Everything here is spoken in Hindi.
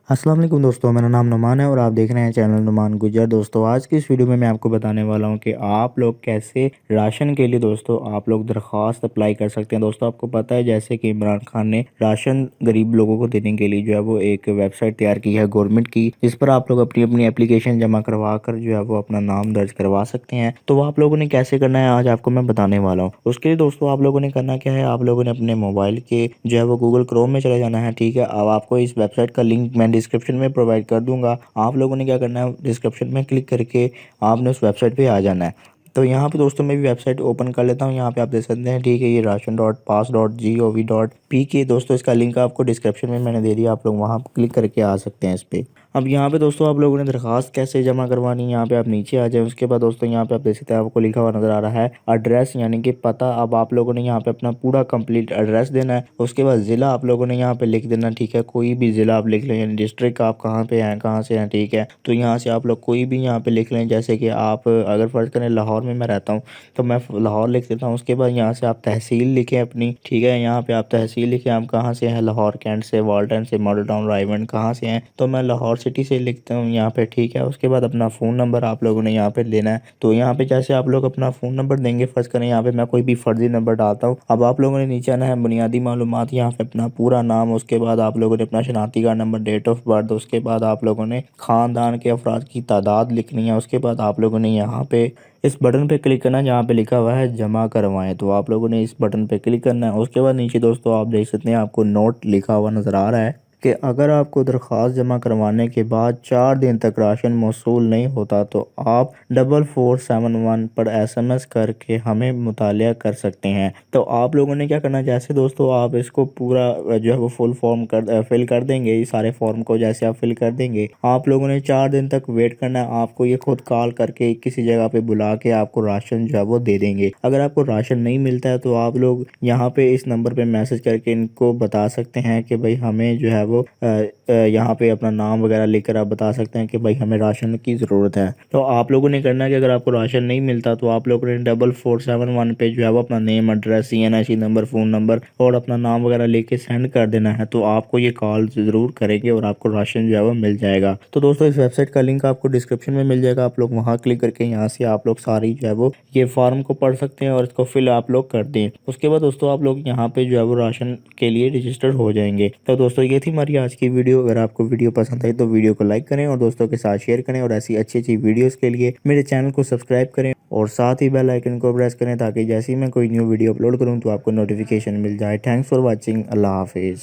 अस्सलाम वालेकुम दोस्तों, मेरा नाम नुमान है और आप देख रहे हैं चैनल नुमान गुजर। दोस्तों आज की इस वीडियो में मैं आपको बताने वाला हूं कि आप लोग कैसे राशन के लिए दोस्तों आप लोग दरख्वास्त अप्लाई कर सकते हैं। दोस्तों आपको पता है जैसे कि इमरान खान ने राशन गरीब लोगों को देने के लिए जो है वो एक वेबसाइट तैयार की है गवर्नमेंट की, जिस पर आप लोग अपनी अपनी एप्लीकेशन जमा करवा कर जो है वो अपना नाम दर्ज करवा सकते हैं। तो वो आप लोगों ने कैसे करना है आज आपको मैं बताने वाला हूँ। उसके लिए दोस्तों आप लोगों ने करना क्या है, आप लोगों ने अपने मोबाइल के जो है वो गूगल क्रोम में चले जाना है। ठीक है, अब आपको इस वेबसाइट का लिंक मैं डिस्क्रिप्शन में प्रोवाइड कर दूंगा। आप लोगों ने क्या करना है, डिस्क्रिप्शन में क्लिक करके आपने उस वेबसाइट पे आ जाना है। तो यहाँ पे दोस्तों मैं भी वेबसाइट ओपन कर लेता हूँ। यहाँ पे आप देख सकते हैं, ठीक है, ये ration.pass.gov.pk दोस्तों इसका लिंक आपको डिस्क्रिप्शन में मैंने दे दिया, आप लोग वहाँ क्लिक करके आ सकते हैं इस पे। अब यहाँ पे दोस्तों आप लोगों ने दरखास्त कैसे जमा करवानी है, यहाँ पे आप नीचे आ जाए। उसके बाद दोस्तों यहाँ पे आप देख सकते हैं, आपको लिखा हुआ नजर आ रहा है एड्रेस यानी कि पता। अब आप लोगों ने यहाँ पे अपना पूरा कंप्लीट एड्रेस देना है। उसके बाद ज़िला आप लोगों ने यहाँ पे लिख देना। ठीक है, कोई भी ज़िला आप लिख लें, यानी डिस्ट्रिक्ट आप कहाँ पे हैं, कहाँ से हैं। ठीक है, तो यहाँ से आप लोग कोई भी यहाँ पे लिख लें, जैसे कि आप अगर फ़र्ज़ करें लाहौर में मैं रहता हूँ तो मैं लाहौर लिख देता हूँ। उसके बाद यहाँ से आप तहसील लिखें अपनी। ठीक है, यहाँ पे आप तहसील लिखें, आप कहाँ से हैं, लाहौर कैंट से, वाल्टन से, मॉडल टाउन, रायवंड कहाँ से हैं, तो मैं लाहौर सिटी से लिखता हूँ यहाँ पे। ठीक है, उसके बाद अपना फ़ोन नंबर आप लोगों ने यहाँ पे लेना है। तो यहाँ पे जैसे आप लोग अपना फ़ोन नंबर देंगे, फ़र्ज़ करें यहाँ पे मैं कोई भी फर्जी नंबर डालता हूँ। अब आप लोगों ने नीचे आना है बुनियादी मालूमात, यहाँ पे अपना पूरा नाम, उसके बाद आप लोगों ने अपना शनाख्ती card number, date of birth, उसके बाद आप लोगों ने ख़ानदान के अफराद की तादाद लिखनी है। उसके बाद आप लोगों ने यहाँ पे इस बटन पे क्लिक करना है जहाँ पे लिखा हुआ है जमा करवाएं, तो आप लोगों ने इस बटन पे क्लिक करना है। उसके बाद नीचे दोस्तों आप देख सकते हैं, आपको नोट लिखा हुआ नज़र आ रहा है कि अगर आपको दरख्वास्त जमा करवाने के बाद 4 दिन तक राशन मौसूल नहीं होता तो आप 4471 पर SMS करके हमें मुतालिया कर सकते हैं। तो आप लोगों ने क्या करना है, जैसे दोस्तों आप इसको पूरा जो है वो फुल फॉर्म फिल कर देंगे, ये सारे फॉर्म को जैसे आप फिल कर देंगे, आप लोगों ने 4 दिन तक वेट करना है। आपको ये खुद कॉल करके किसी जगह पे बुला के आपको राशन जो है वो दे देंगे। अगर आपको राशन नहीं मिलता है तो आप लोग यहाँ पे इस नंबर पे मैसेज करके इनको बता सकते हैं कि भाई हमें जो है वो यहाँ पे अपना नाम वगैरह लेकर आप बता सकते हैं कि भाई हमें राशन की ज़रूरत है। तो आप लोगों ने करना है कि अगर आपको राशन नहीं मिलता तो आप लोगों ने 4471 पे जो है वो अपना name, address, CNIC number, phone number और अपना नाम वगैरह लेके सेंड कर देना है। तो आपको ये कॉल ज़रूर करेंगे और आपको राशन जो है वो मिल जाएगा। तो दोस्तों इस वेबसाइट का लिंक आपको डिस्क्रिप्शन में मिल जाएगा, आप लोग वहाँ क्लिक करके यहाँ से आप लोग सारी जो है वो ये फॉर्म को पढ़ सकते हैं और इसको फिल आप लोग कर दें। उसके बाद दोस्तों आप लोग यहाँ पे जो है वो राशन के लिए रजिस्टर्ड हो जाएंगे। तो दोस्तों ये थी हमारी आज की वीडियो। अगर आपको वीडियो पसंद आई तो वीडियो को लाइक करें और दोस्तों के साथ शेयर करें, और ऐसी अच्छी अच्छी वीडियोस के लिए मेरे चैनल को सब्सक्राइब करें और साथ ही बेल आइकन को प्रेस करें ताकि जैसे ही मैं कोई न्यू वीडियो अपलोड करूं तो आपको नोटिफिकेशन मिल जाए। Thanks for watching. अल्लाह हाफिज़।